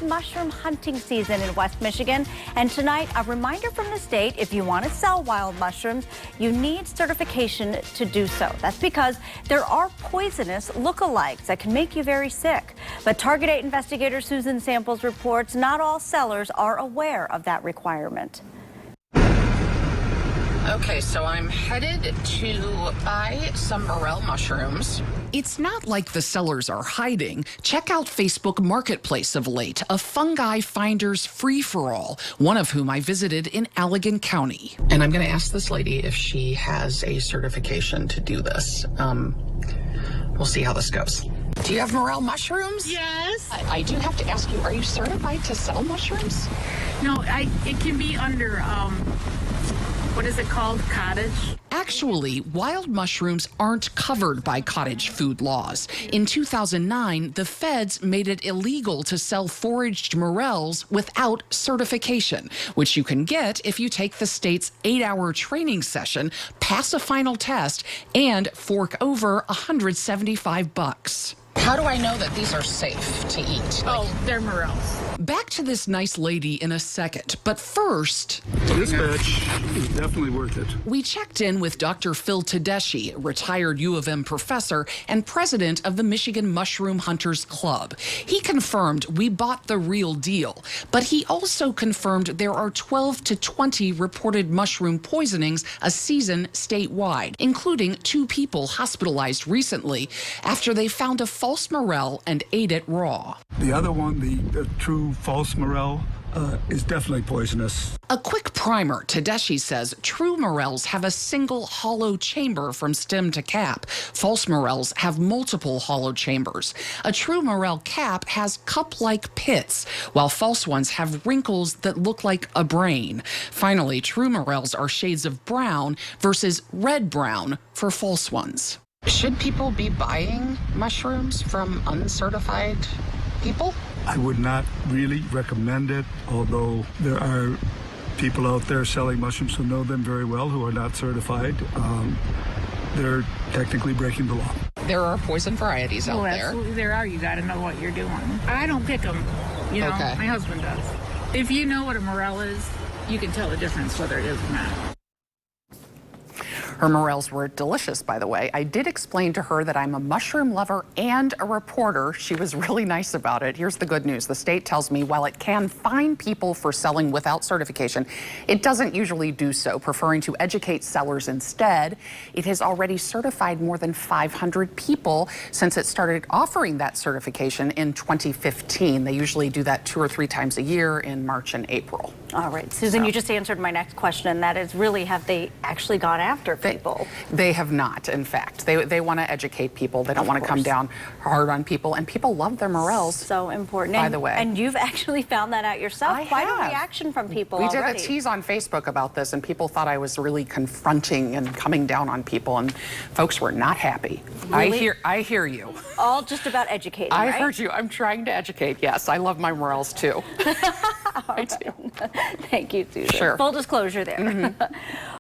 It's mushroom hunting season in West Michigan, and tonight a reminder from the state: if you want to sell wild mushrooms, you need certification to do so. That's because there are poisonous lookalikes that can make you very sick. But Target 8 investigator Susan Samples reports not all sellers are aware of that requirement. Okay, so I'm headed to buy some morel mushrooms. It's not like the sellers are hiding. Check out Facebook Marketplace of late, a fungi finder's free-for-all, one of whom I visited in Allegan County. And I'm going to ask this lady if she has a certification to do this. We'll see how this goes. Do you have morel mushrooms? Yes. I do have to ask you, are you certified to sell mushrooms? No, it can be under, what is it called? Cottage? Actually, wild mushrooms aren't covered by cottage food laws. In 2009, the feds made it illegal to sell foraged morels without certification, which you can get if you take the state's 8-hour training session, pass a final test, and fork over $175. How do I know that these are safe to eat? Oh, they're morels. Back to this nice lady in a second, but first, this batch is definitely worth it. we checked in with Dr. Phil Tedeschi, retired U of M professor and president of the Michigan Mushroom Hunters Club. He confirmed we bought the real deal, but he also confirmed there are 12 to 20 reported mushroom poisonings a season statewide, including 2 people hospitalized recently after they found a false morel and ate it raw. The other one, the true false morel, is definitely poisonous. A quick primer, Tedeschi says true morels have a single hollow chamber from stem to cap. False morels have multiple hollow chambers. A true morel cap has cup-like pits, while false ones have wrinkles that look like a brain. Finally, true morels are shades of brown versus red-brown for false ones. Should people be buying mushrooms from uncertified people? I would not really recommend it, although there are people out there selling mushrooms who know them very well who are not certified. They're technically breaking the law. There are poison varieties out there. Absolutely there are. You got to know what you're doing. I don't pick them. You know, Okay. My husband does. If you know what a morel is, you can tell the difference whether it is or not. Her morels were delicious, by the way. I did explain to her that I'm a mushroom lover and a reporter. She was really nice about it. Here's the good news. The state tells me while it can fine people for selling without certification, it doesn't usually do so, preferring to educate sellers instead. It has already certified more than 500 people since it started offering that certification in 2015. They usually do that 2 or 3 times a year in March and April. All right, Susan, you just answered my next question, and that is really, have they actually gone after people? They have not, in fact. They want to educate people. They don't want to come down hard on people, and people love their morels. So important. By the way. And you've actually found that out yourself. I Quite have. a reaction from people We already. did a tease on Facebook about this, and people thought I was really confronting and coming down on people, and folks were not happy. Really? I hear you. All just about educating, I right? heard you. I'm trying to educate. Yes, I love my morels too. I do. Thank you, Susan. Sure. Full disclosure there.